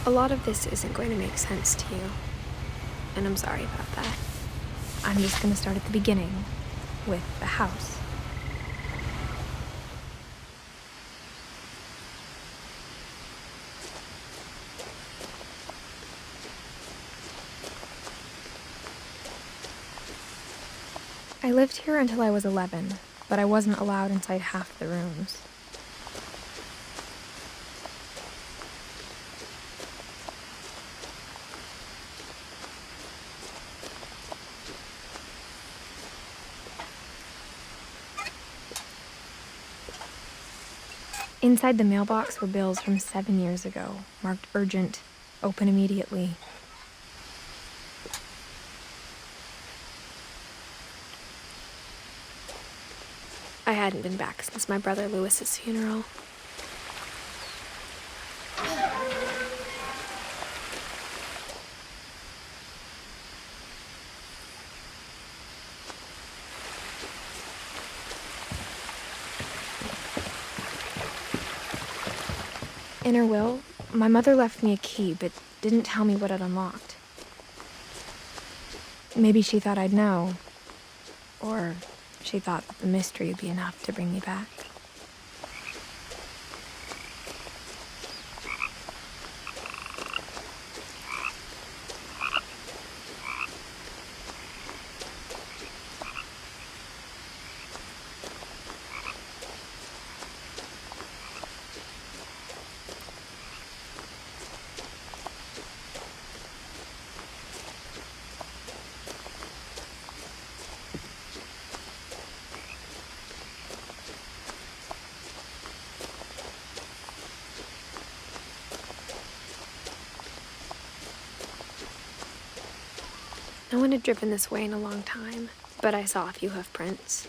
A lot of this isn't going to make sense to you, and I'm sorry about that. I'm just going to start at the beginning, with the house. I lived here until I was 11, but I wasn't allowed inside half the rooms. Inside the mailbox were bills from 7 years ago, marked urgent, open immediately. I hadn't been back since my brother Lewis's funeral. In her will, my mother left me a key, but didn't tell me what it unlocked. Maybe she thought I'd know, or she thought that the mystery would be enough to bring me back. No one had driven this way in a long time, but I saw a few hoof prints.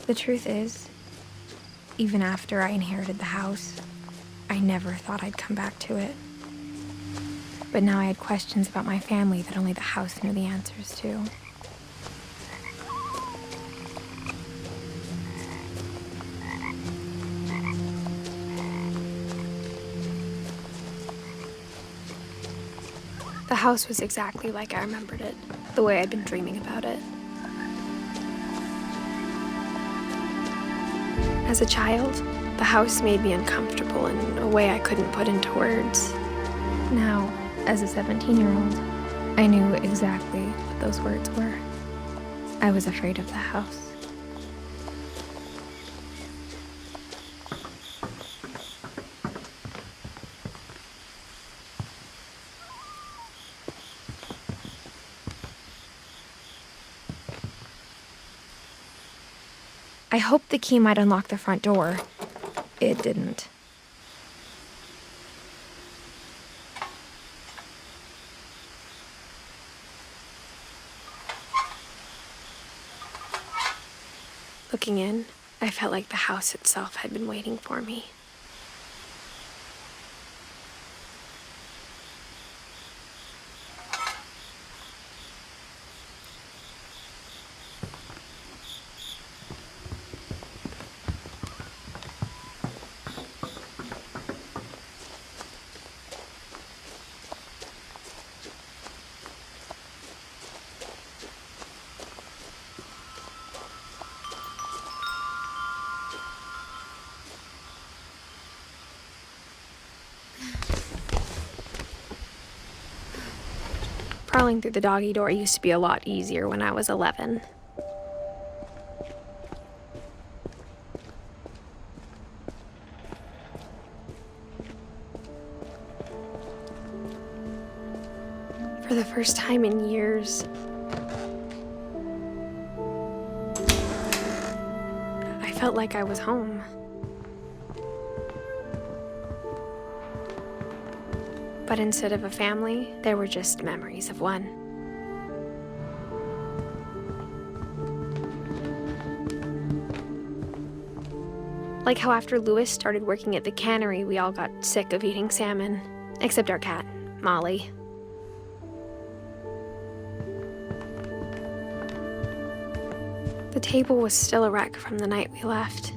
The truth is, even after I inherited the house, I never thought I'd come back to it. But now I had questions about my family that only the house knew the answers to. The house was exactly like I remembered it, the way I'd been dreaming about it. As a child, the house made me uncomfortable in a way I couldn't put into words. Now, as a 17-year-old, I knew exactly what those words were. I was afraid of the house. I hoped the key might unlock the front door. It didn't. Looking in, I felt like the house itself had been waiting for me. Crawling through the doggy door used to be a lot easier when I was 11. For the first time in years, I felt like I was home. But instead of a family, there were just memories of one. Like how after Louis started working at the cannery, we all got sick of eating salmon. Except our cat, Molly. The table was still a wreck from the night we left.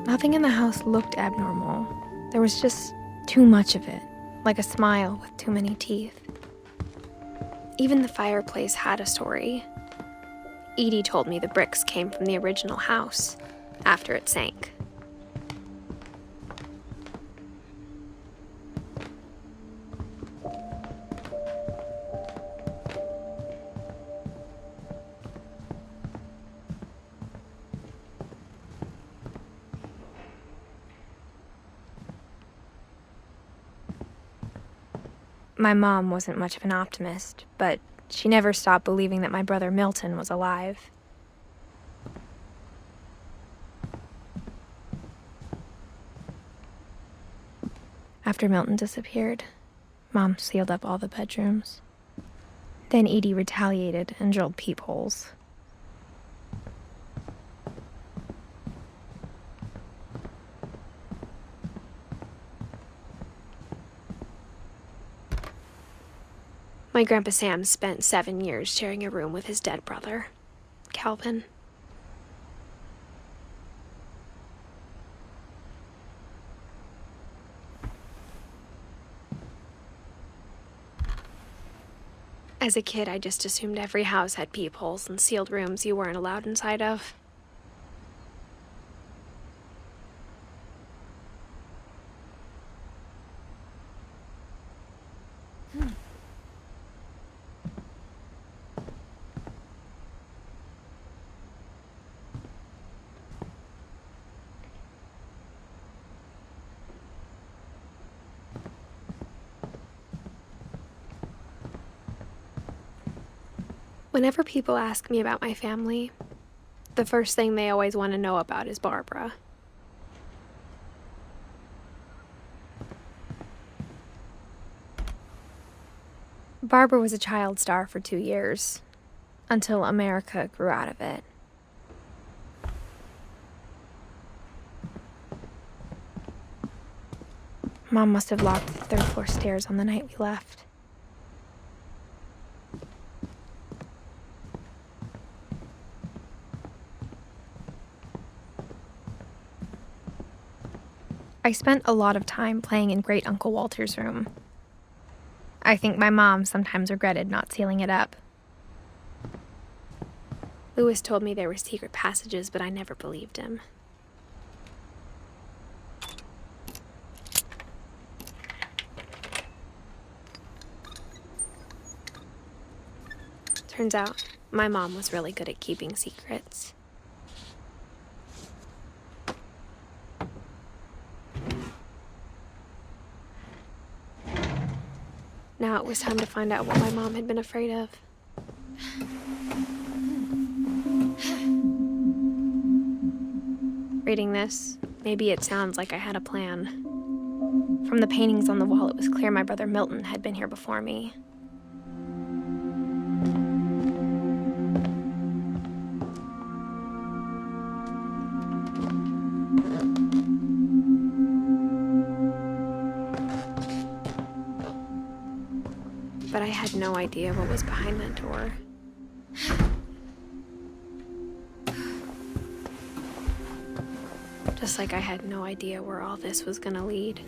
Nothing in the house looked abnormal. There was just too much of it, like a smile with too many teeth. Even the fireplace had a story. Edie told me the bricks came from the original house after it sank. My mom wasn't much of an optimist, but she never stopped believing that my brother Milton was alive. After Milton disappeared, Mom sealed up all the bedrooms. Then Edie retaliated and drilled peepholes. My Grandpa Sam spent 7 years sharing a room with his dead brother, Calvin. As a kid, I just assumed every house had peepholes and sealed rooms you weren't allowed inside of. Whenever people ask me about my family, the first thing they always want to know about is Barbara. Barbara was a child star for 2 years, until America grew out of it. Mom must have locked the third floor stairs on the night we left. I spent a lot of time playing in Great Uncle Walter's room. I think my mom sometimes regretted not sealing it up. Louis told me there were secret passages, but I never believed him. Turns out, my mom was really good at keeping secrets. Now it was time to find out what my mom had been afraid of. Reading this, maybe it sounds like I had a plan. From the paintings on the wall, it was clear my brother Milton had been here before me. But I had no idea what was behind that door. Just like I had no idea where all this was gonna lead.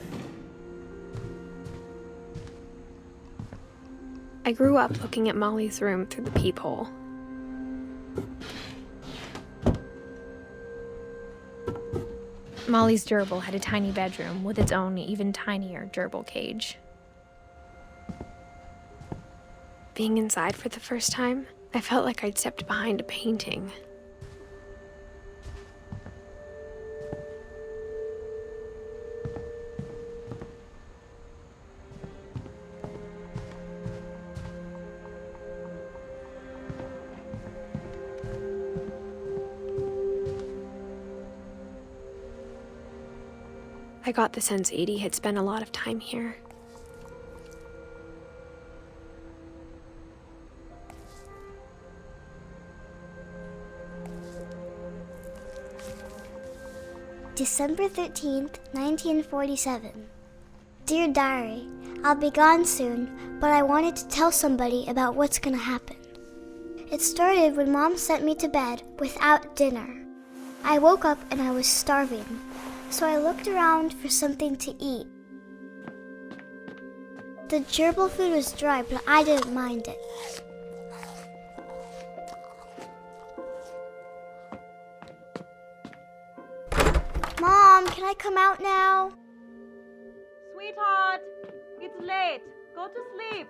I grew up looking at Molly's room through the peephole. Molly's gerbil had a tiny bedroom with its own even tinier gerbil cage. Being inside for the first time, I felt like I'd stepped behind a painting. I got the sense Edie had spent a lot of time here. December 13th, 1947. Dear Diary, I'll be gone soon, but I wanted to tell somebody about what's gonna happen. It started when Mom sent me to bed without dinner. I woke up and I was starving, so I looked around for something to eat. The gerbil food was dry, but I didn't mind it. Mom, can I come out now? Sweetheart, it's late. Go to sleep.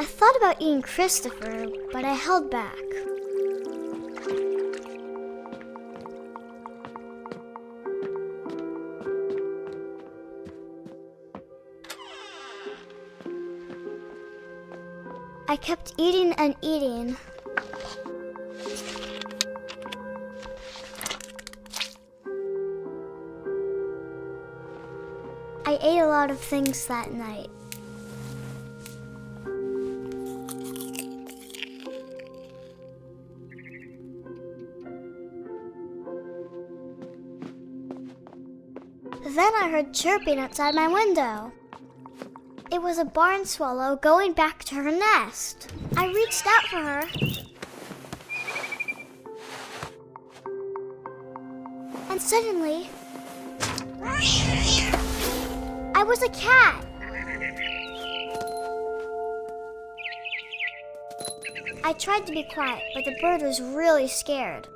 I thought about eating Christopher, but I held back. I kept eating and eating. I ate a lot of things that night. Then I heard chirping outside my window. It was a barn swallow going back to her nest. I reached out for her. And suddenly, I was a cat. I tried to be quiet, but the bird was really scared.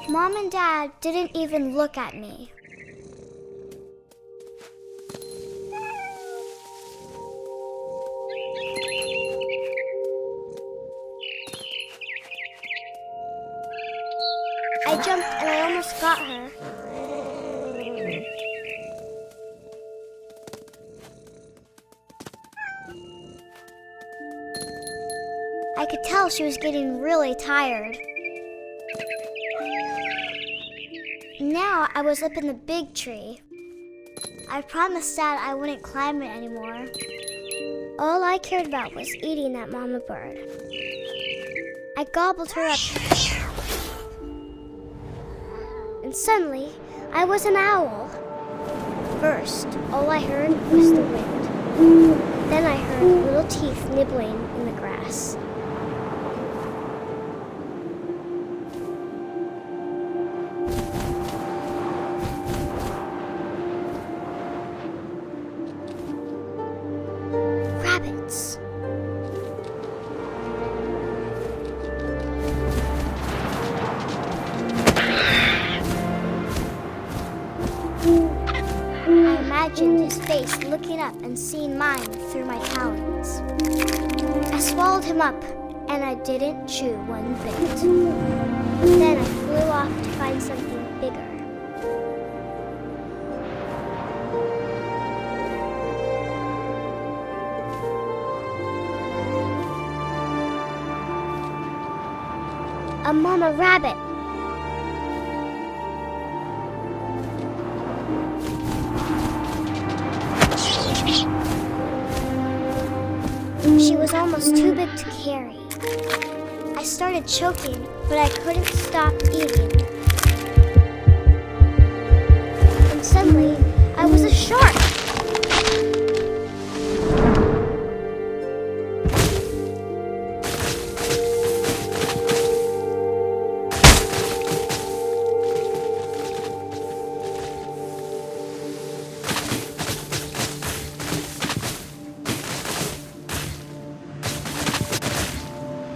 Mom and Dad didn't even look at me. I jumped and I almost got her. I could tell she was getting really tired. Now I was up in the big tree. I promised Dad I wouldn't climb it anymore. All I cared about was eating that mama bird. I gobbled her up. And suddenly, I was an owl. First, all I heard was the wind. Then I heard little teeth nibbling in the grass. Rabbits. I imagined his face looking up and seeing mine through my talons. I swallowed him up, and I didn't chew one bit. Then I flew off to find something bigger. A mama rabbit. She was almost too big to carry. I started choking, but I couldn't stop eating. And suddenly, I was a shark.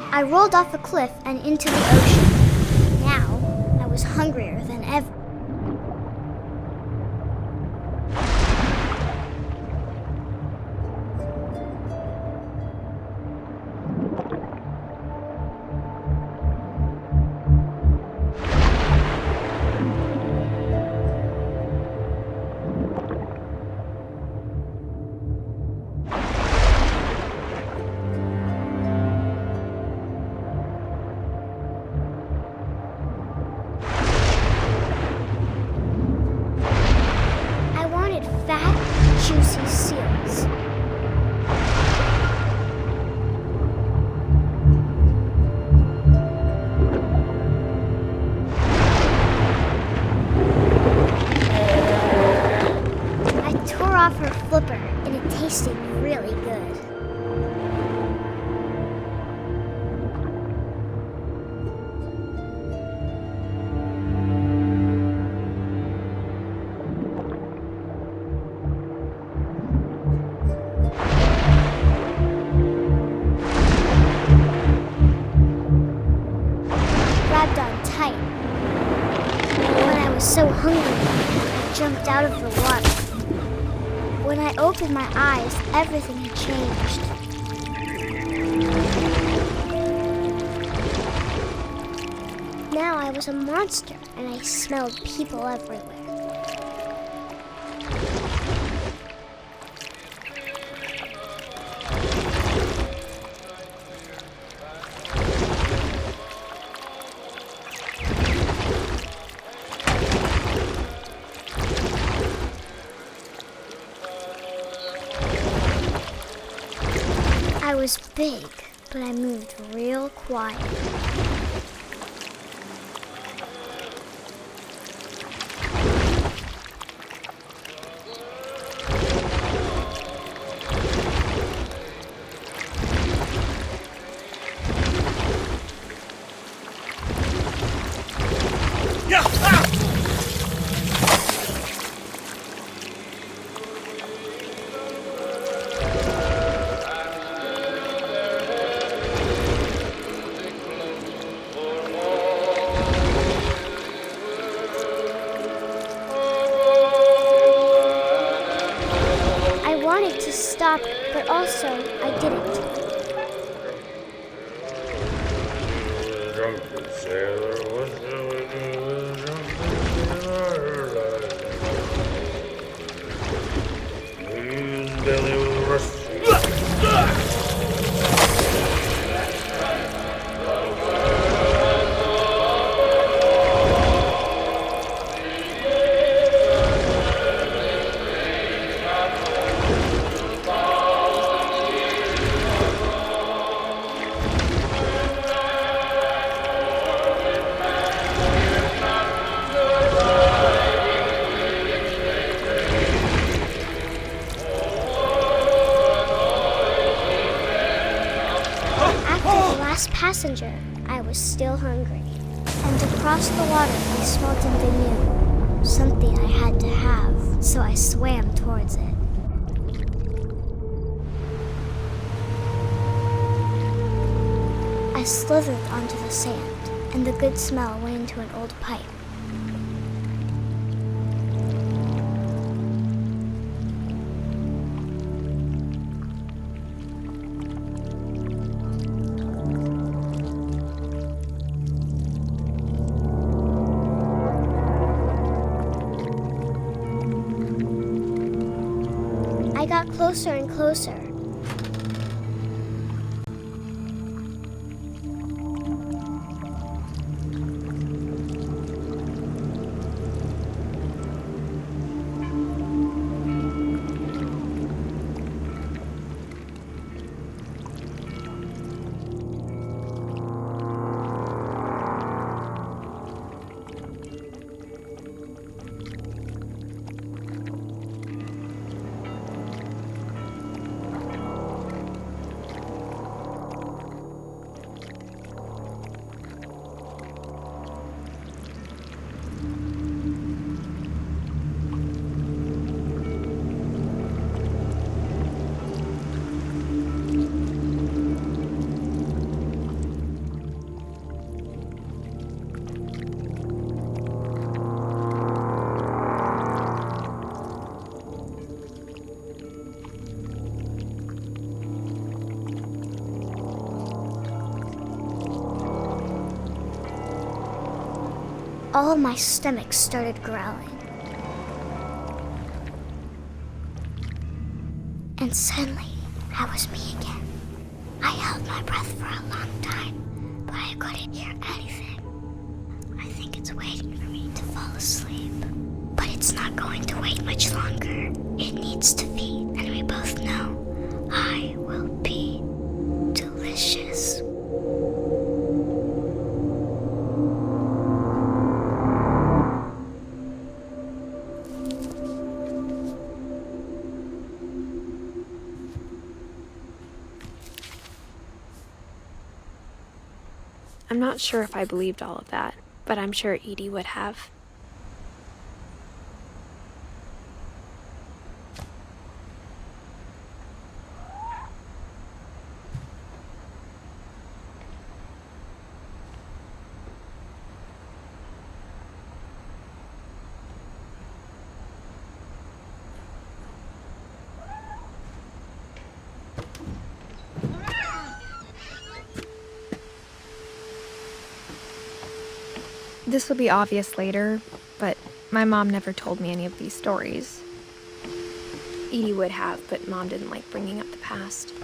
I rolled off a cliff and into the ocean. Now, I was hungrier than ever. hungry. I jumped out of the water. When I opened my eyes, everything had changed. Now I was a monster, and I smelled people everywhere. I was big, but I moved real quiet. I wanted to stop, but also I didn't. Passenger, I was still hungry. And across the water, I smelled something new. Something I had to have, so I swam towards it. I slithered onto the sand, and the good smell went into an old pipe. I got closer and closer. All of my stomach started growling. And suddenly, I was me again. I held my breath for a long time, but I couldn't hear anything. I think it's waiting for me to fall asleep. But it's not going to wait much longer. It needs to feed, and we both know I will be delicious. I'm not sure if I believed all of that, but I'm sure Edie would have. This will be obvious later, but my mom never told me any of these stories. Edie would have, but Mom didn't like bringing up the past.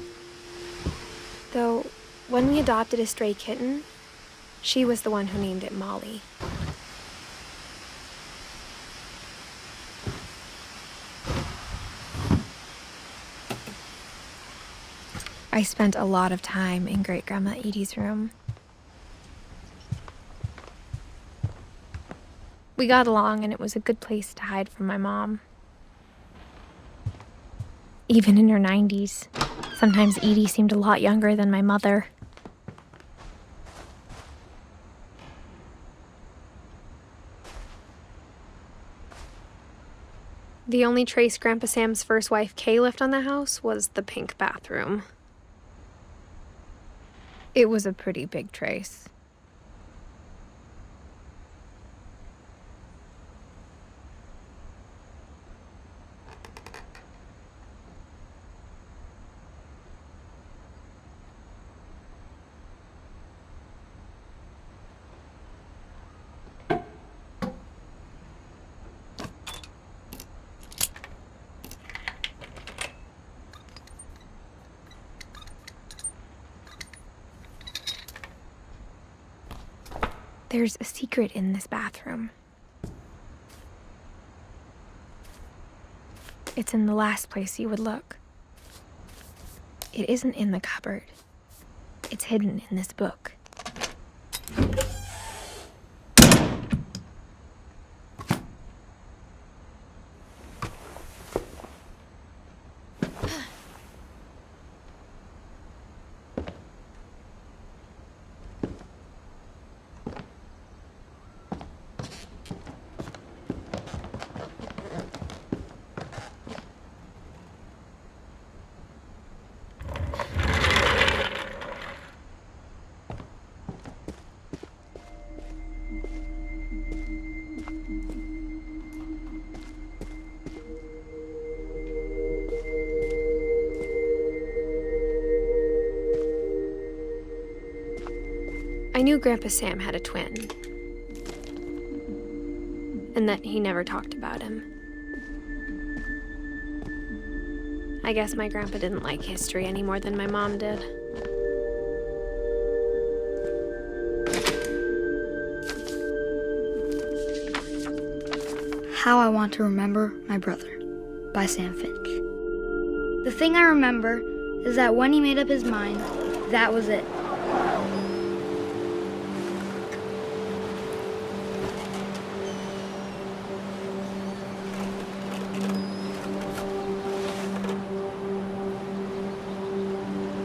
Though, when we adopted a stray kitten, she was the one who named it Molly. I spent a lot of time in Great-Grandma Edie's room. We got along, and it was a good place to hide from my mom. Even in her 90s, sometimes Edie seemed a lot younger than my mother. The only trace Grandpa Sam's first wife, Kay, left on the house was the pink bathroom. It was a pretty big trace. There's a secret in this bathroom. It's in the last place you would look. It isn't in the cupboard. It's hidden in this book. I knew Grandpa Sam had a twin, and that he never talked about him. I guess my grandpa didn't like history any more than my mom did. How I Want to Remember My Brother by Sam Finch. The thing I remember is that when he made up his mind, that was it.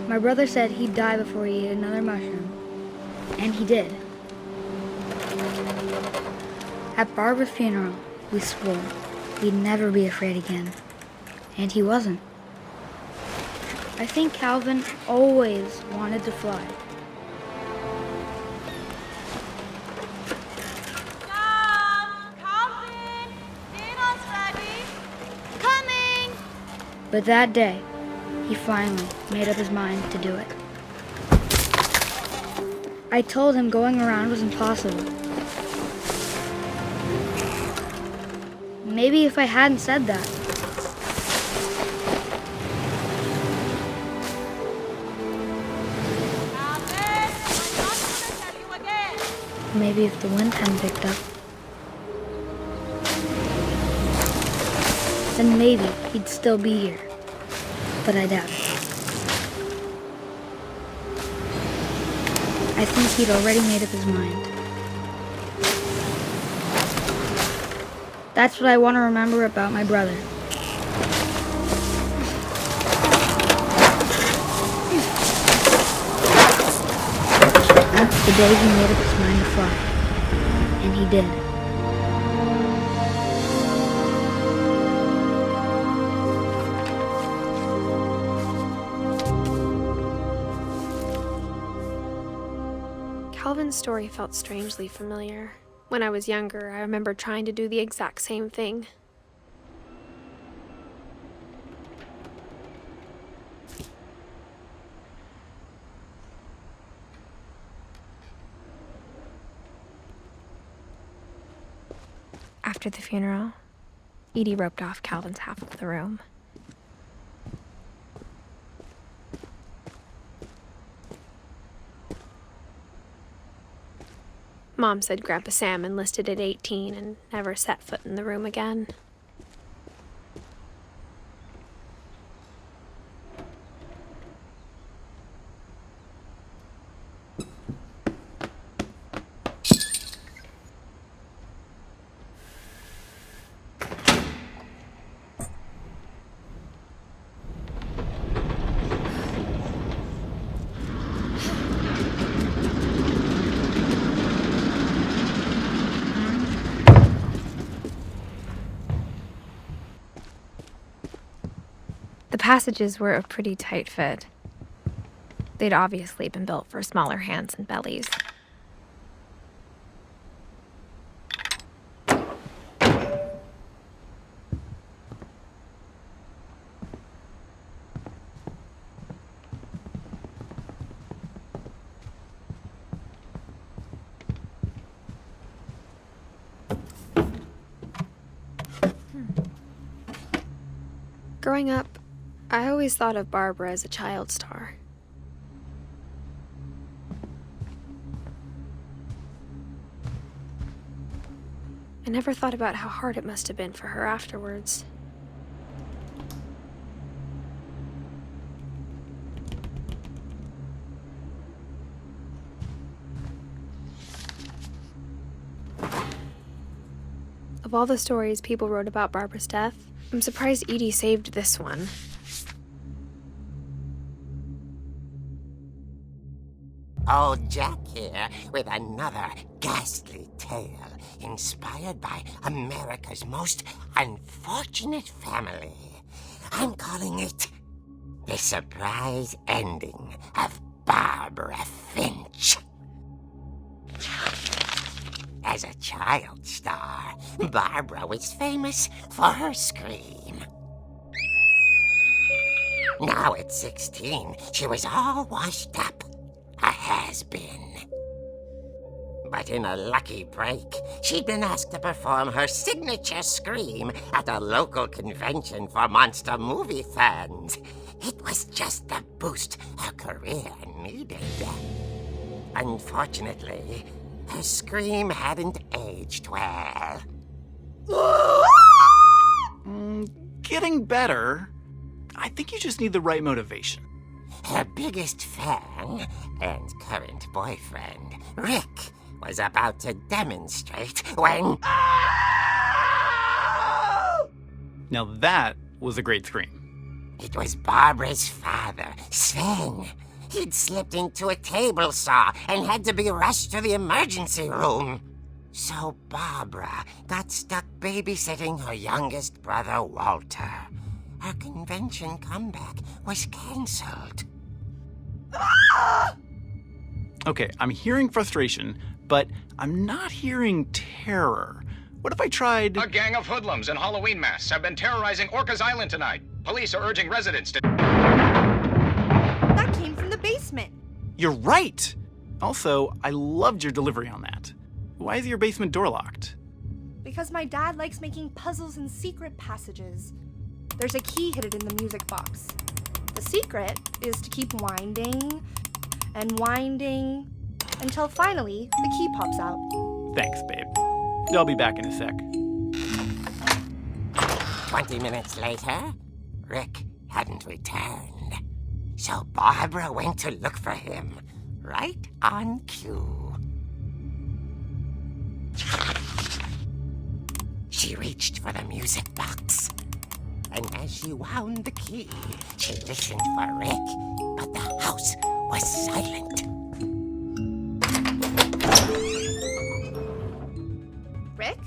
My brother said he'd die before he ate another mushroom, and he did. At Barbara's funeral, we swore we'd never be afraid again, and he wasn't. I think Calvin always wanted to fly. Mom! Calvin! Dinner's ready! Coming! But that day, he finally made up his mind to do it. I told him going around was impossible. Maybe if I hadn't said that. Calvin! I'm not gonna tell you again! Maybe if the wind hadn't picked up. Then maybe he'd still be here. But I doubt it. I think he'd already made up his mind. That's what I want to remember about my brother. The day he made up his mind to fly. And he did. Calvin's story felt strangely familiar. When I was younger, I remember trying to do the exact same thing. After the funeral, Edie roped off Calvin's half of the room. Mom said Grandpa Sam enlisted at 18 and never set foot in the room again. The passages were a pretty tight fit. They'd obviously been built for smaller hands and bellies. Growing up, I always thought of Barbara as a child star. I never thought about how hard it must have been for her afterwards. Of all the stories people wrote about Barbara's death, I'm surprised Edie saved this one. Old Jack here with another ghastly tale inspired by America's most unfortunate family. I'm calling it The Surprise Ending of Barbara Finch. As a child star, Barbara was famous for her scream. Now at 16, she was all washed up. A has-been. But in a lucky break, she'd been asked to perform her signature scream at a local convention for monster movie fans. It was just the boost her career needed. Unfortunately, her scream hadn't aged well. Getting better. I think you just need the right motivation. Her biggest fan and current boyfriend, Rick, was about to demonstrate when... Now that was a great scream. It was Barbara's father, Sven. He'd slipped into a table saw and had to be rushed to the emergency room. So Barbara got stuck babysitting her youngest brother, Walter. Her convention comeback was cancelled. Okay, I'm hearing frustration, but I'm not hearing terror. What if I tried... A gang of hoodlums in Halloween masks have been terrorizing Orcas Island tonight. Police are urging residents to... That came from the basement. You're right! Also, I loved your delivery on that. Why is your basement door locked? Because my dad likes making puzzles and secret passages. There's a key hidden in the music box. The secret is to keep winding and winding until finally the key pops out. Thanks, babe. I'll be back in a sec. 20 minutes later, Rick hadn't returned. So Barbara went to look for him, right on cue. She reached for the music box. And as she wound the key, she listened for Rick, but the house was silent. Rick?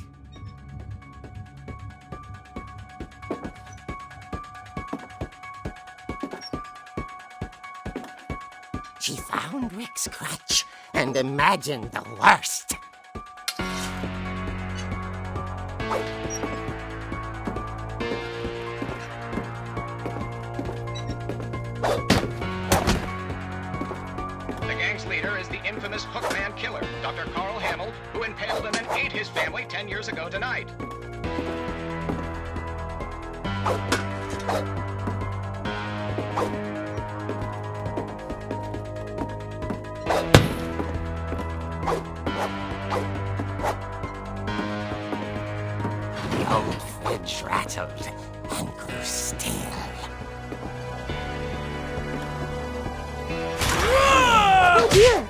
She found Rick's crutch and imagined the worst. The gang's leader is the infamous Hookman killer, Dr. Carl Hamill, who impaled and then ate his family 10 years ago tonight. The old fridge rattled and grew still. Oh dear!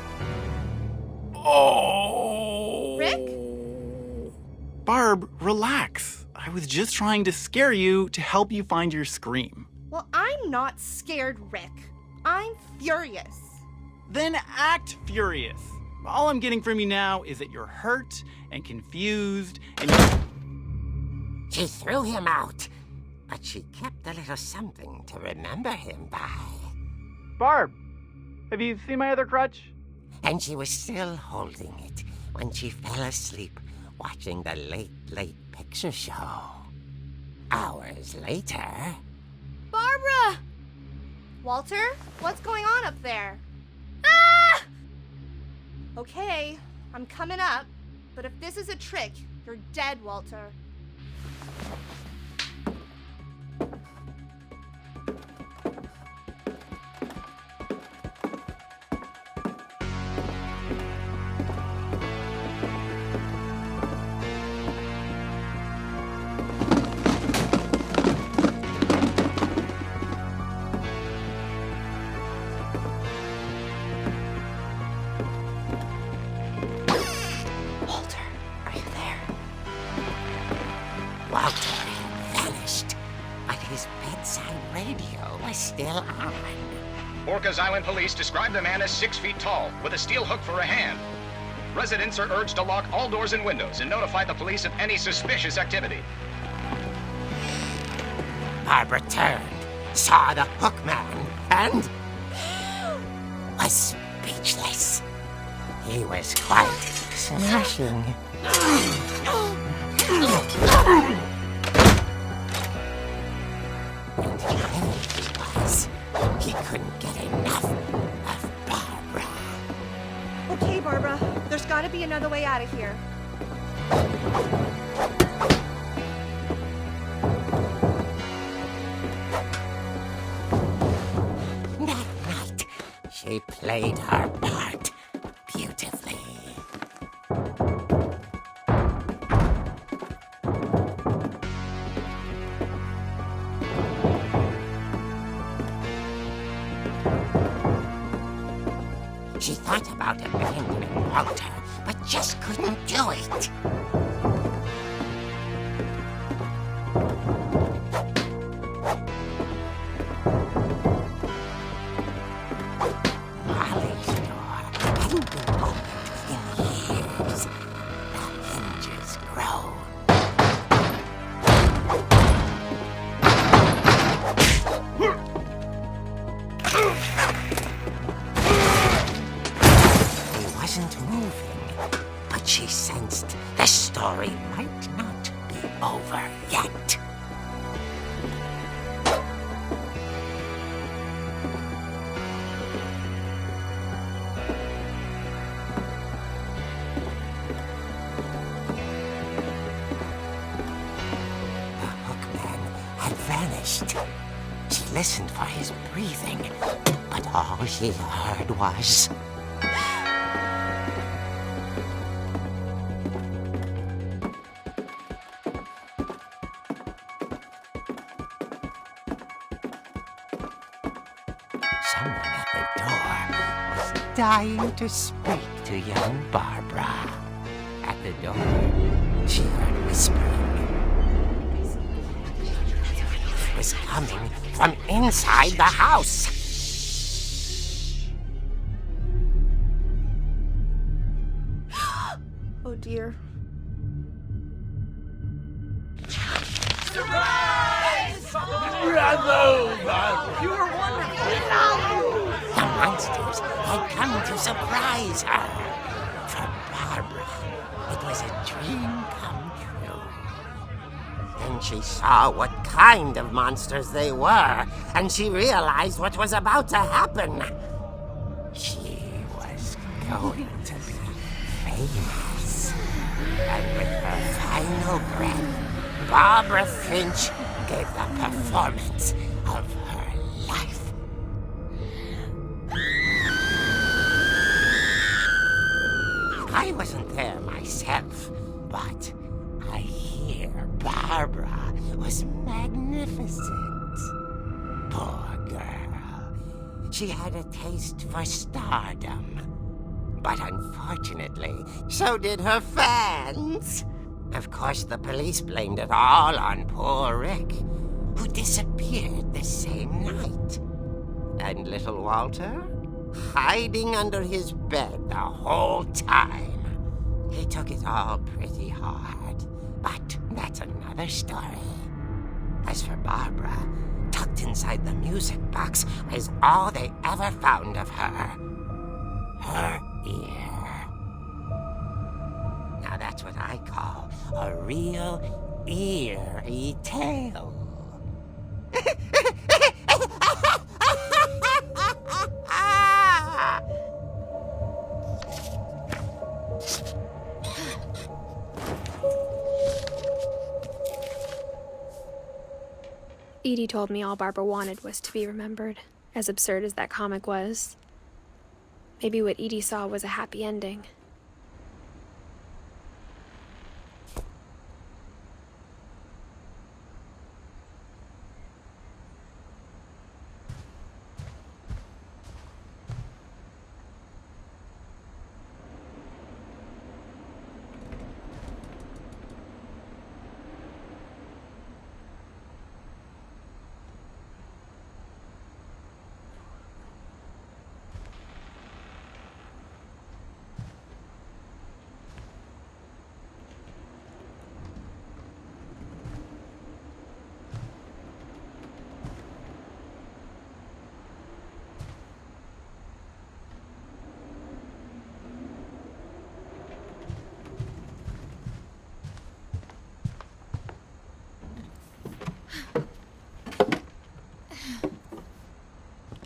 Oh! Rick? Barb, relax. I was just trying to scare you to help you find your scream. Well, I'm not scared, Rick. I'm furious. Then act furious. All I'm getting from you now is that you're hurt and confused and She threw him out, but she kept a little something to remember him by. Barb, have you seen my other crutch? And she was still holding it when she fell asleep watching the late picture show. Hours later... Barbara! Walter, what's going on up there? Ah! Okay, I'm coming up, but if this is a trick, you're dead, Walter. Walter had vanished, but his bedside radio was still on. Orcas Island police describe the man as 6 feet tall, with a steel hook for a hand. Residents are urged to lock all doors and windows and notify the police of any suspicious activity. Barbara turned, saw the hookman, and was speechless. He was quite smashing. And he couldn't get enough of Barbara. Okay, Barbara, there's gotta be another way out of here. That night, she played her part beautifully. She thought about abandoning Walter, but just couldn't do it. Molly's door hadn't been opened in years. The hinges groaned. He wasn't moving, but she sensed the story might not be over yet. The hookman had vanished. She listened for his breathing, but all she heard was... someone at the door was dying to speak to young Barbara. At the door, she heard whispering. It was coming from inside the house. Oh dear. The monsters had come to surprise her. For Barbara, it was a dream come true. Then she saw what kind of monsters they were, and she realized what was about to happen. She was going to be famous. And with her final breath, Barbara Finch gave the performance of her life. I wasn't there myself, but I hear Barbara was magnificent. Poor girl. She had a taste for stardom. But unfortunately, so did her fans. Of course, the police blamed it all on poor Rick, who disappeared the same night. And little Walter? Hiding under his bed the whole time. He took it all pretty hard, but that's another story. As for Barbara, tucked inside the music box was all they ever found of her. Her ear. Now that's what I call a real eerie tale. Edie told me all Barbara wanted was to be remembered, as absurd as that comic was. Maybe what Edie saw was a happy ending.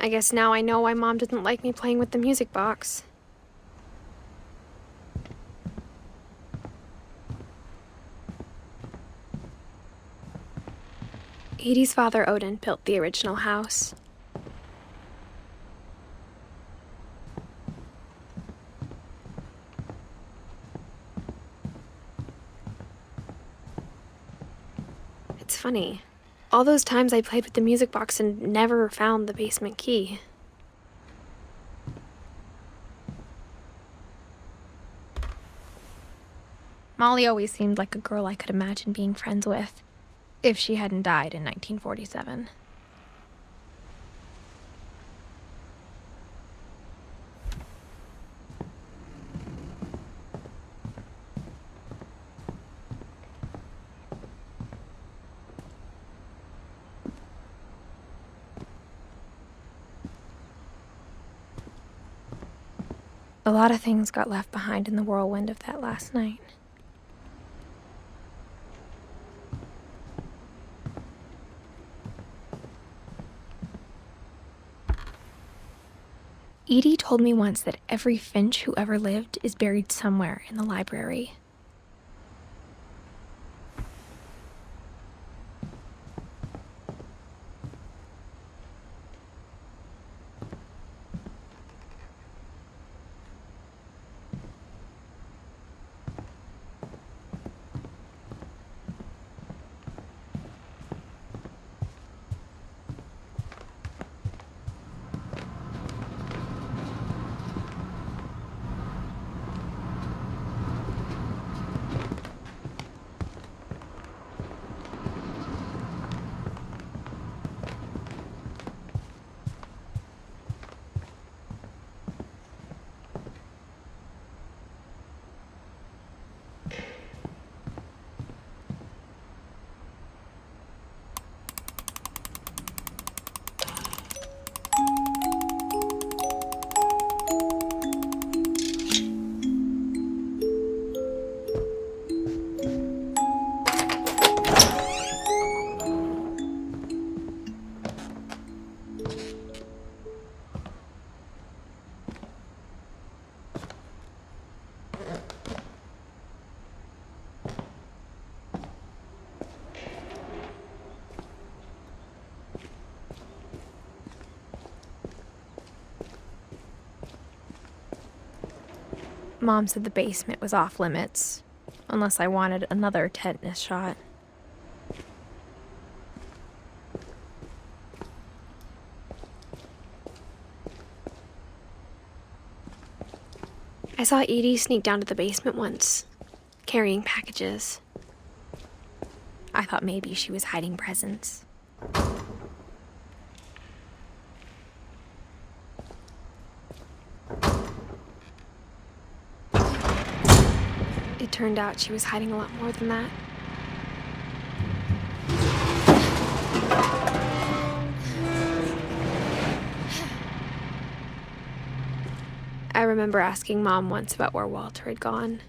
I guess now I know why Mom didn't like me playing with the music box. Edie's father, Odin, built the original house. It's funny. All those times I played with the music box and never found the basement key. Molly always seemed like a girl I could imagine being friends with, if she hadn't died in 1947. A lot of things got left behind in the whirlwind of that last night. Edie told me once that every Finch who ever lived is buried somewhere in the library. Mom said the basement was off limits, unless I wanted another tetanus shot. I saw Edie sneak down to the basement once, carrying packages. I thought maybe she was hiding presents. It turned out she was hiding a lot more than that. I remember asking Mom once about where Walter had gone.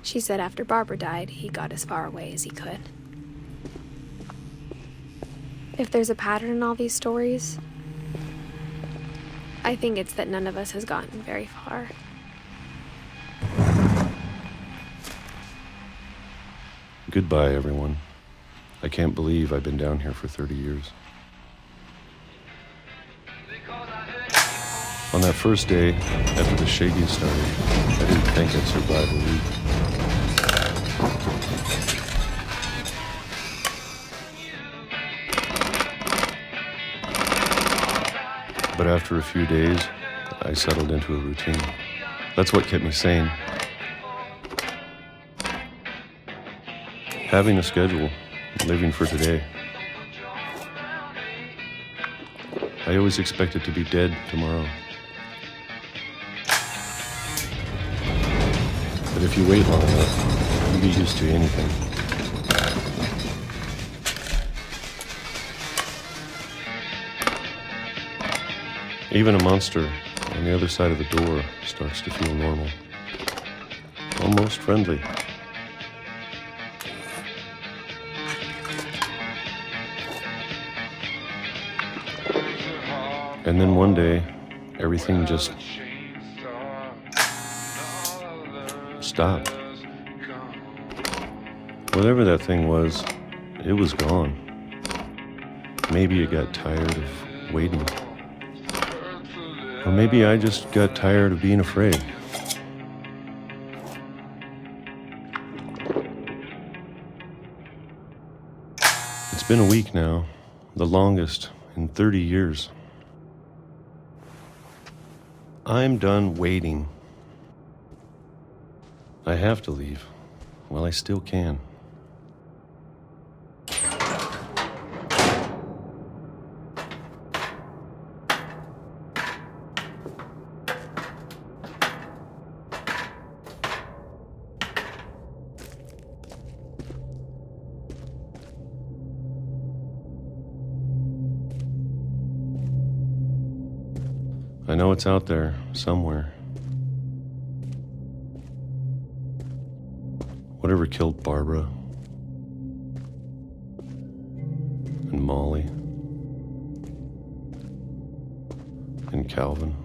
She said after Barbara died, he got as far away as he could. If there's a pattern in all these stories, I think it's that none of us has gotten very far. Goodbye, everyone. I can't believe I've been down here for 30 years. On that first day, after the shaking started, I didn't think I'd survive a week. But after a few days, I settled into a routine. That's what kept me sane. Having a schedule, living for today. I always expected to be dead tomorrow. But if you wait long enough, you get used to anything. Even a monster on the other side of the door starts to feel normal. Almost friendly. And then one day, everything just stopped. Whatever that thing was, it was gone. Maybe it got tired of waiting. Or maybe I just got tired of being afraid. It's been a week now, the longest in 30 years. I'm done waiting. I have to leave while I still can. I know it's out there somewhere. Whatever killed Barbara and Molly and Calvin.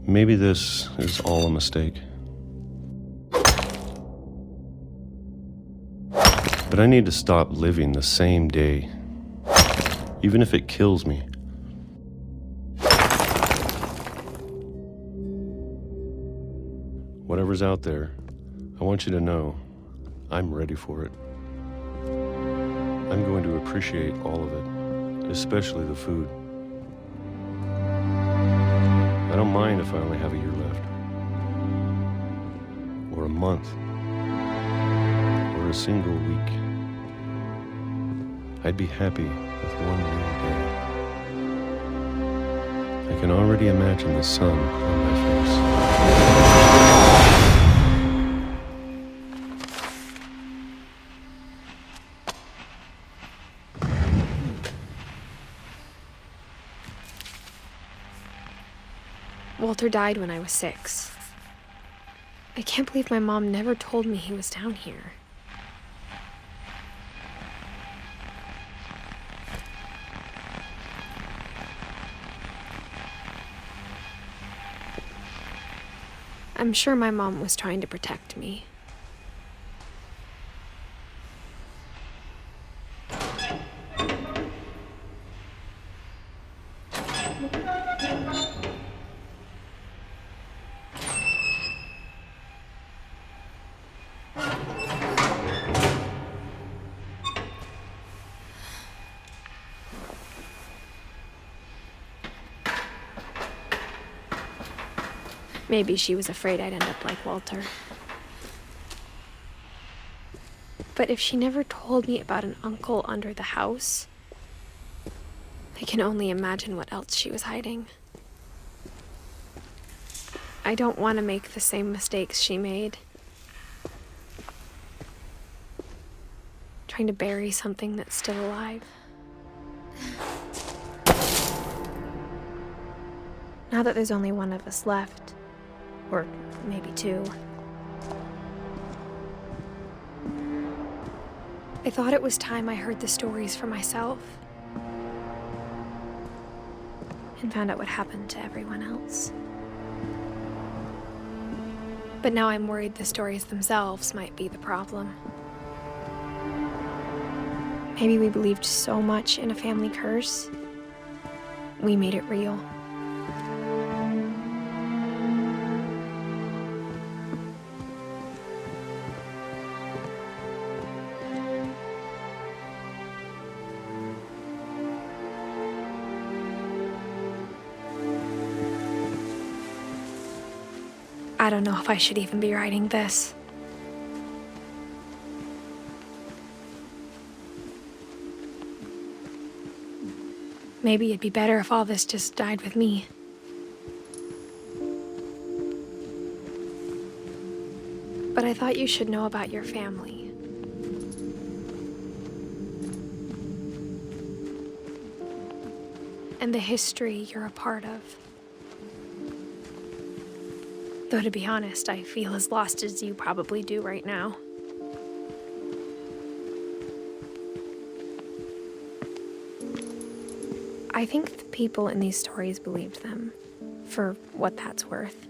Maybe this is all a mistake. But I need to stop living the same day, even if it kills me. Whatever's out there, I want you to know I'm ready for it. I'm going to appreciate all of it, especially the food. I don't mind if I only have a year left, or a month, or a single week. I'd be happy with one new day. I can already imagine the sun on my face. Walter died when I was 6. I can't believe my mom never told me he was down here. I'm sure my mom was trying to protect me. Maybe she was afraid I'd end up like Walter. But if she never told me about an uncle under the house, I can only imagine what else she was hiding. I don't want to make the same mistakes she made. Trying to bury something that's still alive. Now that there's only one of us left, or maybe 2, I thought it was time I heard the stories for myself and found out what happened to everyone else. But now I'm worried the stories themselves might be the problem. Maybe we believed so much in a family curse, we made it real. I don't know if I should even be writing this. Maybe it'd be better if all this just died with me. But I thought you should know about your family. And the history you're a part of. Though to be honest, I feel as lost as you probably do right now. I think the people in these stories believed them, for what that's worth.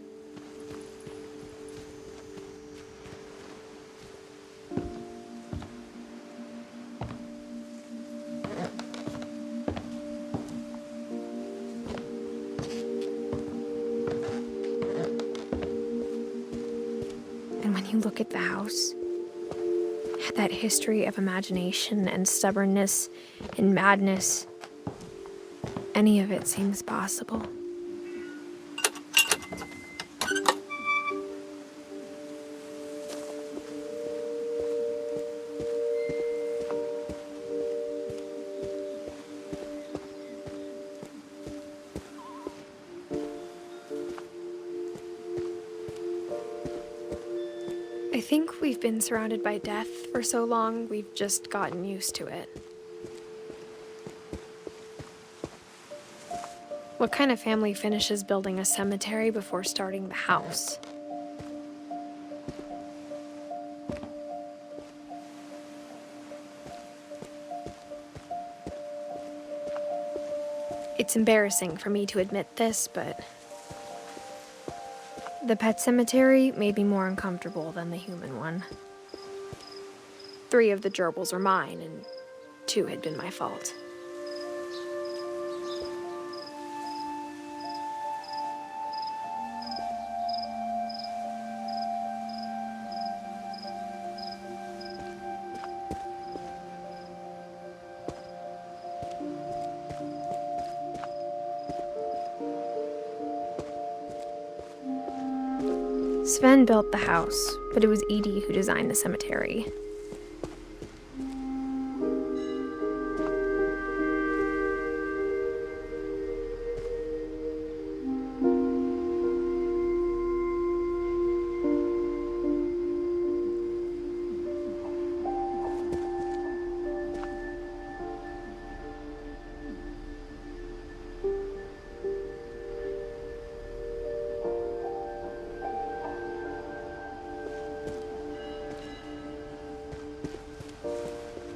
And when you look at the house, that history of imagination and stubbornness and madness, any of it seems possible. I think we've been surrounded by death for so long, we've just gotten used to it. What kind of family finishes building a cemetery before starting the house? It's embarrassing for me to admit this, but The pet cemetery made me more uncomfortable than the human one. 3 of the gerbils were mine, and 2 had been my fault. Sven built the house, but it was Edie who designed the cemetery.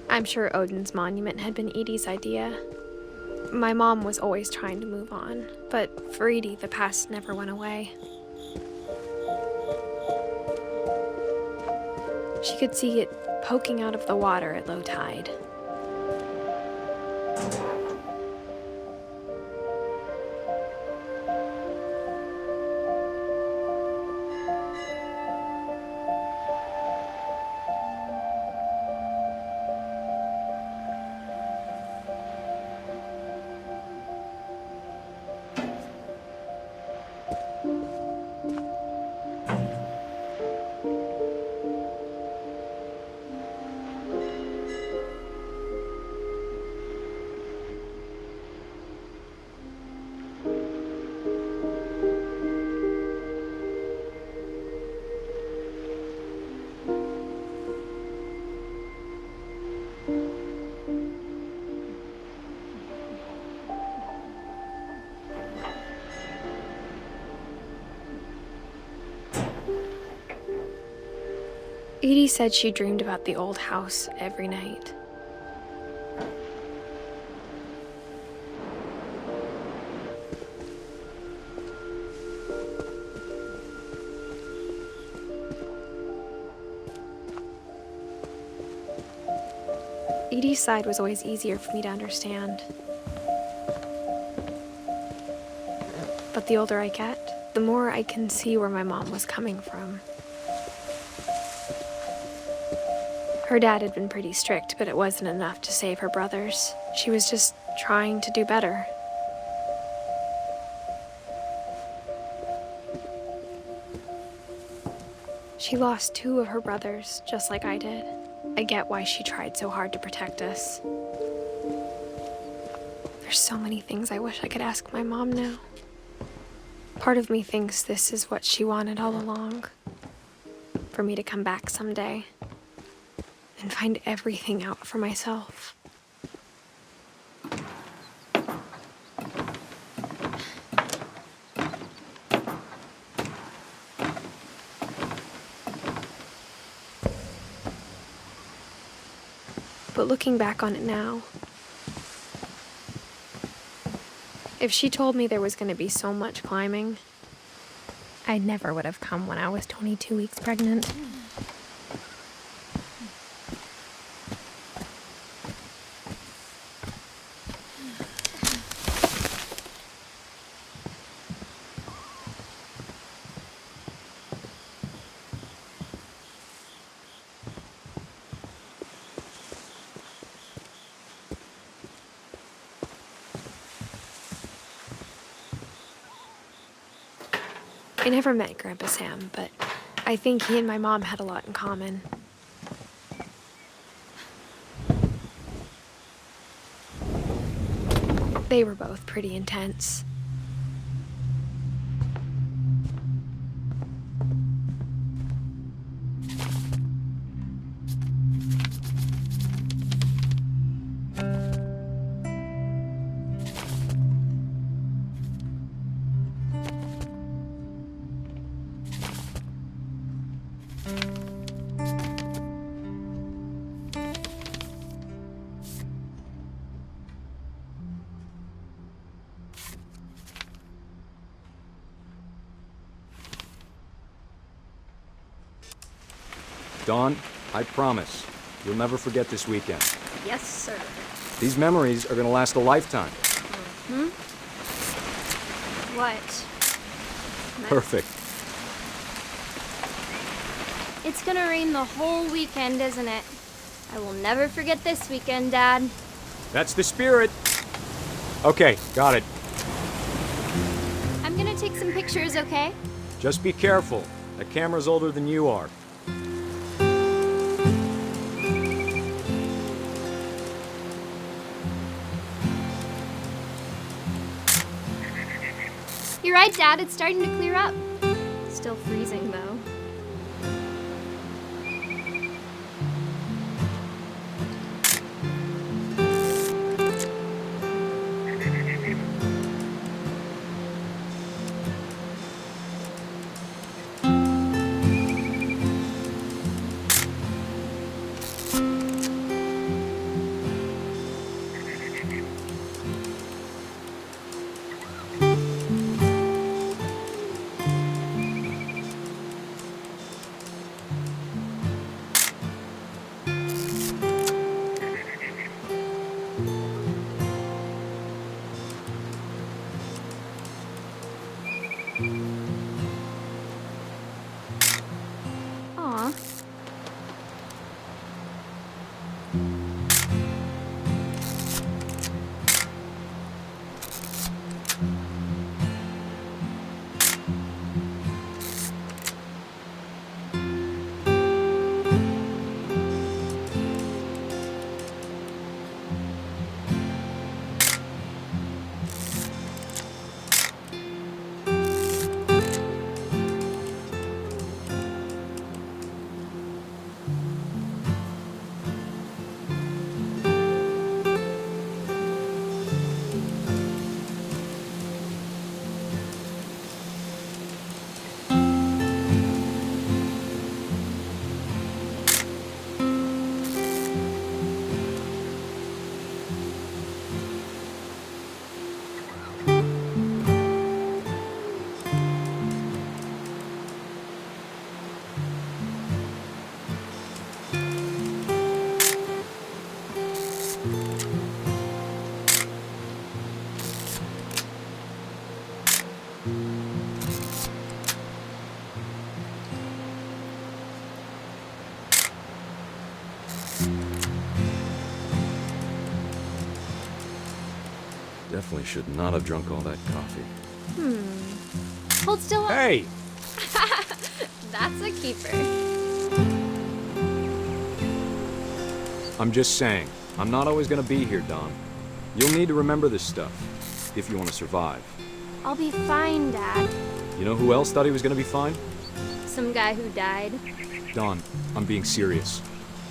I'm sure Odin's monument had been Edie's idea. My mom was always trying to move on, but for Edie, the past never went away. She could see it poking out of the water at low tide. Edie said she dreamed about the old house every night. Edie's side was always easier for me to understand. But the older I get, the more I can see where my mom was coming from. Her dad had been pretty strict, but it wasn't enough to save her brothers. She was just trying to do better. She lost 2 of her brothers, just like I did. I get why she tried so hard to protect us. There's so many things I wish I could ask my mom now. Part of me thinks this is what she wanted all along. For me to come back someday and find everything out for myself. But looking back on it now, if she told me there was going to be so much climbing, I never would have come when I was 22 weeks pregnant. I never met Grandpa Sam, but I think he and my mom had a lot in common. They were both pretty intense. Dawn, I promise, you'll never forget this weekend. Yes, sir. These memories are gonna last a lifetime. What? Perfect. It's gonna rain the whole weekend, isn't it? I will never forget this weekend, Dad. That's the spirit. Okay, got it. I'm gonna take some pictures, okay? Just be careful. That camera's older than you are. You're right, Dad. It's starting to clear up. Still freezing, though. Aw. Definitely should not have drunk all that coffee. Hold still. Hey! That's a keeper. I'm just saying, I'm not always gonna be here, Dawn. You'll need to remember this stuff, if you want to survive. I'll be fine, Dad. You know who else thought he was gonna be fine? Some guy who died. Dawn, I'm being serious.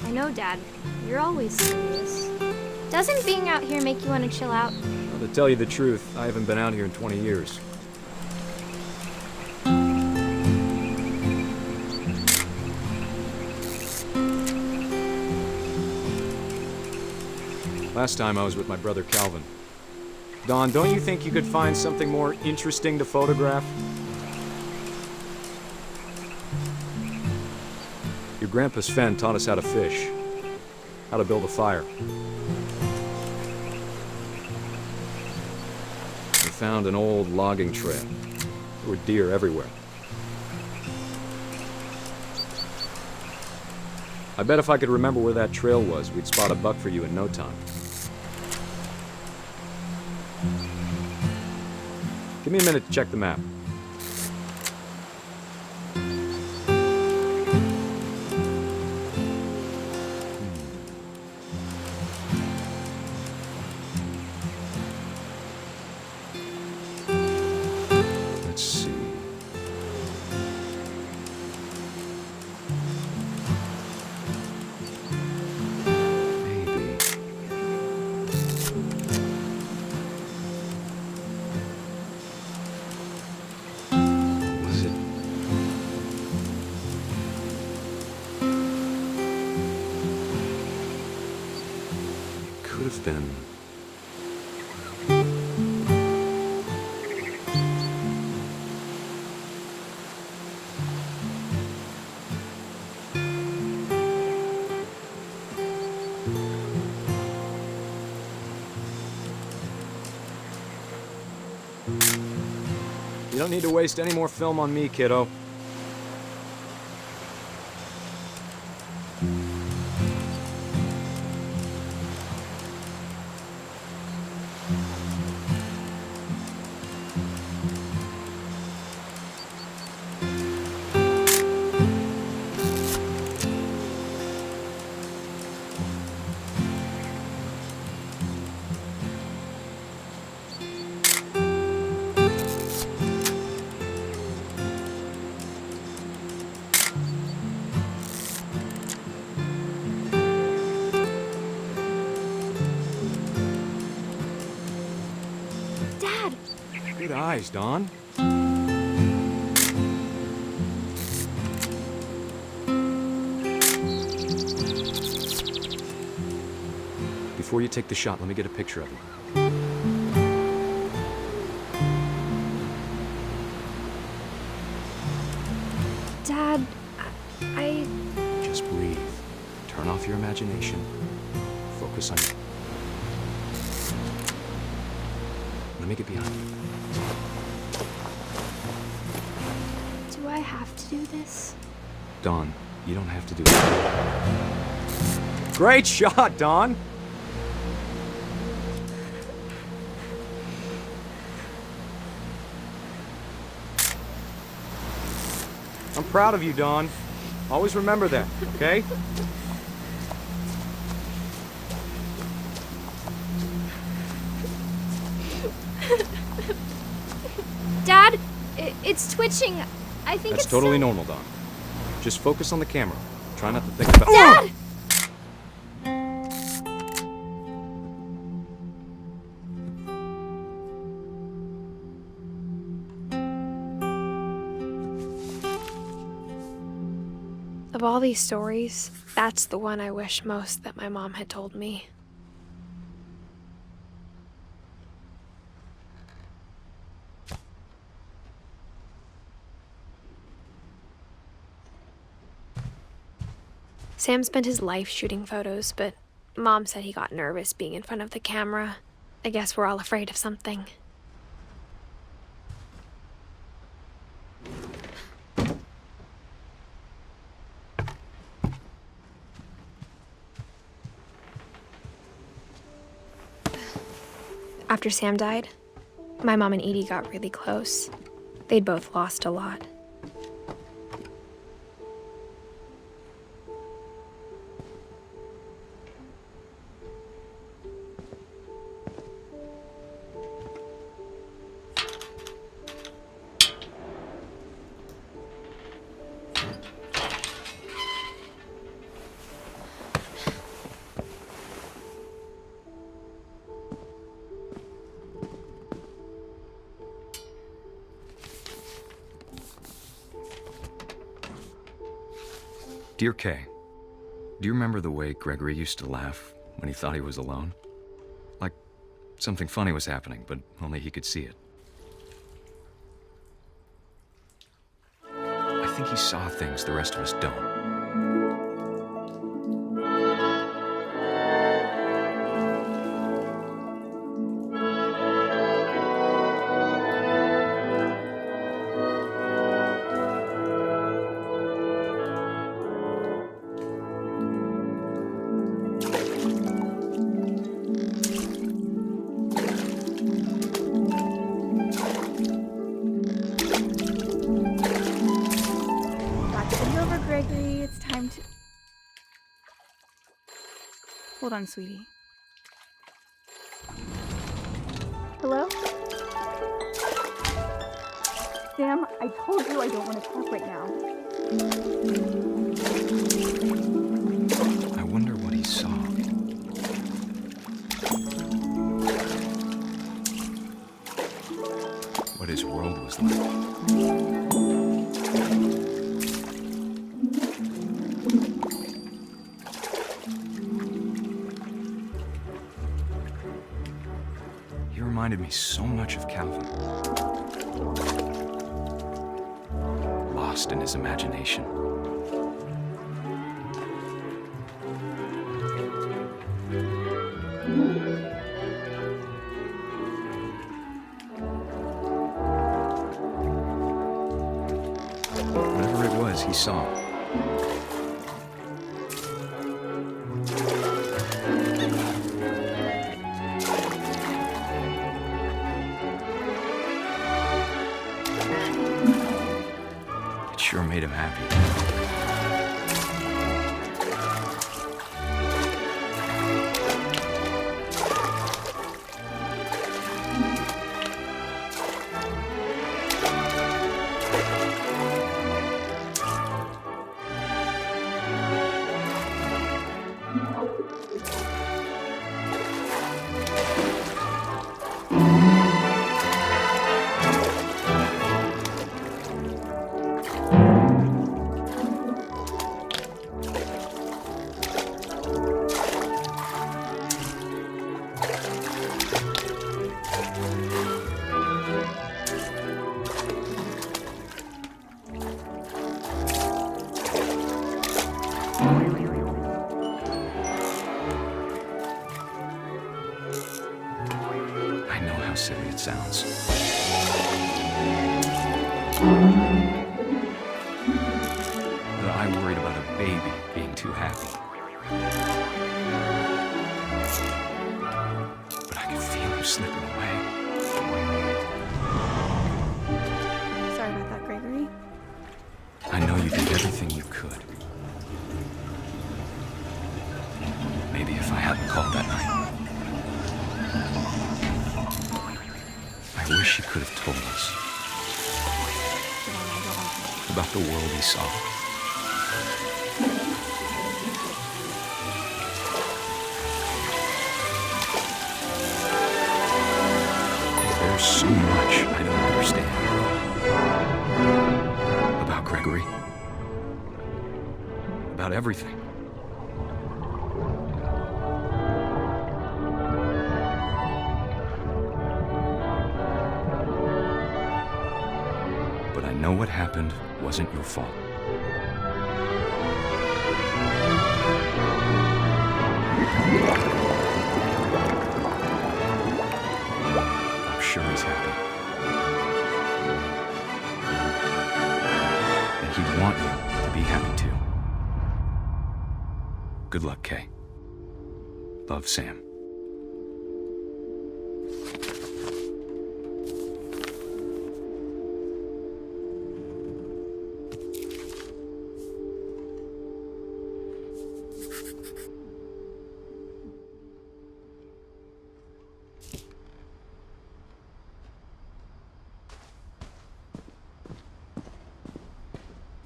I know, Dad. You're always serious. Doesn't being out here make you want to chill out? Well, to tell you the truth, I haven't been out here in 20 years. Last time I was with my brother Calvin. Dawn, don't you think you could find something more interesting to photograph? Your grandpa Sven taught us how to fish, how to build a fire. We found an old logging trail. There were deer everywhere. I bet if I could remember where that trail was, we'd spot a buck for you in no time. Give me a minute to check the map. Let's see. Maybe. Was it? It could have been. You don't need to waste any more film on me, kiddo. Dad! Good eyes, Don. Before you take the shot, let me get a picture of you. Dad, I... Just breathe. Turn off your imagination. Focus on you. Let me get behind you. Do I have to do this? Don, you don't have to do it. Great shot, Don! I'm proud of you, Don. Always remember that, okay? Dad, it's twitching. I think That's it's totally so- normal, Don. Just focus on the camera. Try not to think about— Dad! Of all these stories, that's the one I wish most that my mom had told me. Sam spent his life shooting photos, but Mom said he got nervous being in front of the camera. I guess we're all afraid of something. After Sam died, my mom and Edie got really close. They'd both lost a lot. Dear Kay, do you remember the way Gregory used to laugh when he thought he was alone? Like something funny was happening, but only he could see it. I think he saw things the rest of us don't. Gregory, it's time to... Hold on, sweetie. Hello? Sam, I told you I don't want to talk right now. I wonder what he saw. What his world was like. He reminded me so much of Calvin. Lost in his imagination. Whatever it was, he saw. It sure made him happy. I know how silly it sounds. That I worried about a baby being too happy. But I could feel him slipping away. Sorry about that, Gregory. I know you did everything you could. Maybe if I hadn't called that night. I wish he could have told us about the world he saw. There's so much I don't understand about Gregory, about everything. But I know what happened wasn't your fault. I'm sure he's happy. And he'd want you to be happy too. Good luck, Kay. Love, Sam.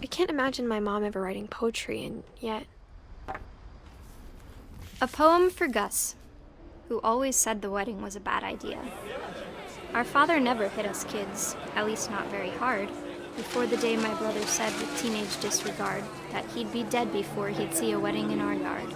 I can't imagine my mom ever writing poetry, and yet... A poem for Gus, who always said the wedding was a bad idea. Our father never hit us kids, at least not very hard, before the day my brother said with teenage disregard that he'd be dead before he'd see a wedding in our yard.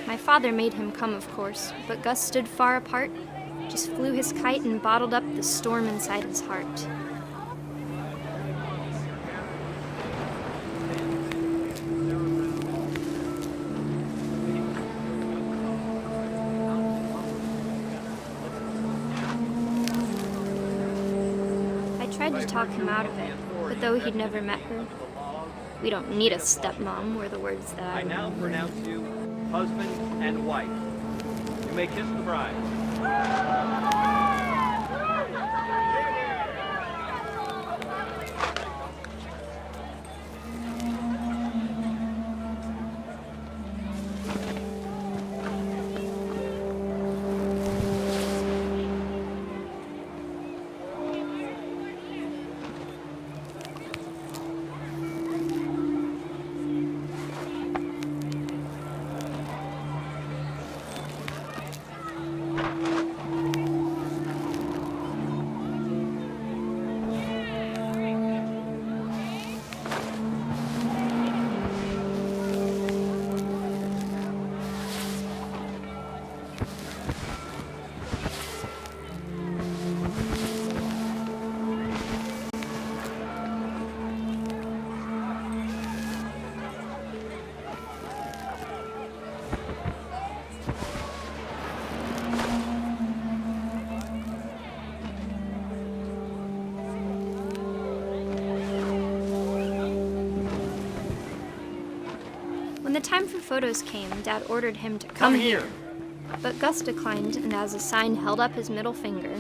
My father made him come, of course, but Gus stood far apart, just flew his kite and bottled up the storm inside his heart. I tried to talk him out of it, but though he'd never met her, "We don't need a stepmom," were the words that I now pronounce you husband and wife. You may kiss the bride. the time for photos came, Dad ordered him to come here. But Gus declined and as a sign held up his middle finger.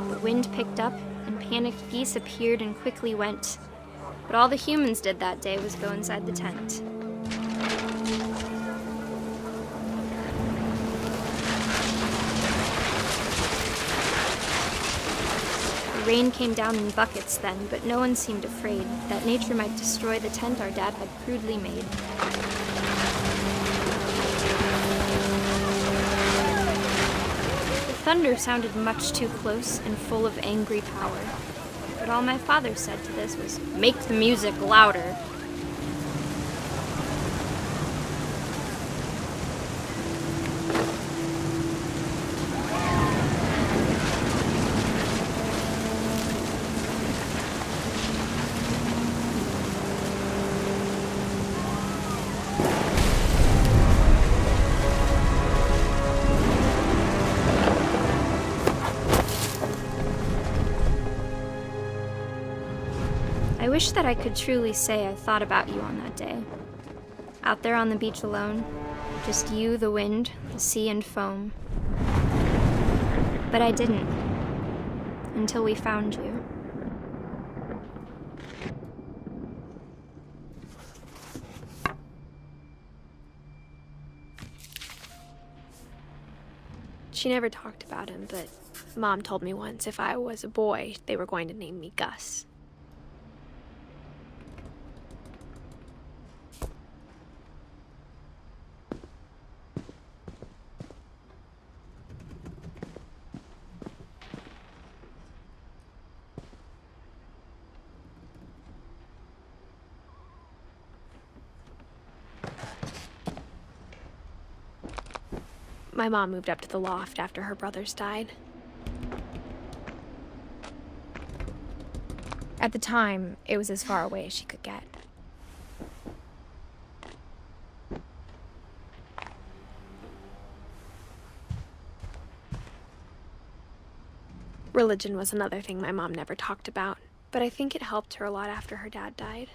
The wind picked up and panicked geese appeared and quickly went. But all the humans did that day was go inside the tent. The rain came down in buckets then, but no one seemed afraid that nature might destroy the tent our dad had crudely made. The thunder sounded much too close and full of angry power. But all my father said to this was, "Make the music louder." I wish that I could truly say I thought about you on that day. Out there on the beach alone, just you, the wind, the sea, and foam. But I didn't, until we found you. She never talked about him, but Mom told me once if I was a boy, they were going to name me Gus. My mom moved up to the loft after her brothers died. At the time, it was as far away as she could get. Religion was another thing my mom never talked about, but I think it helped her a lot after her dad died.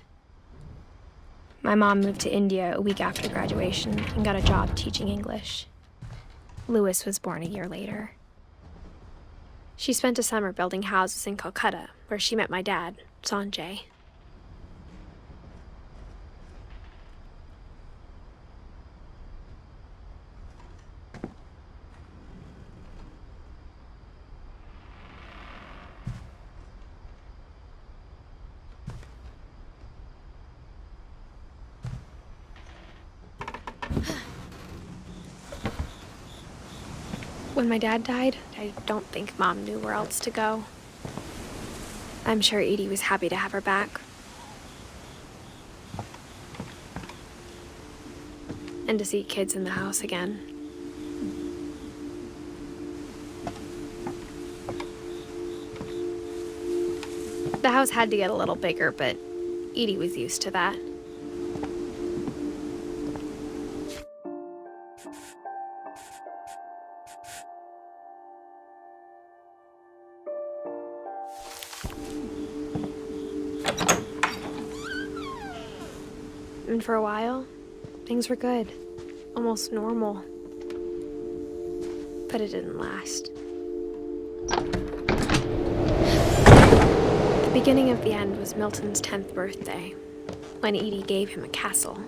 My mom moved to India a week after graduation and got a job teaching English. Louis was born a year later. She spent a summer building houses in Calcutta, where she met my dad, Sanjay. When my dad died, I don't think Mom knew where else to go. I'm sure Edie was happy to have her back. And to see kids in the house again. The house had to get a little bigger, but Edie was used to that. And for a while, things were good, almost normal. But it didn't last. The beginning of the end was Milton's 10th birthday, when Edie gave him a castle.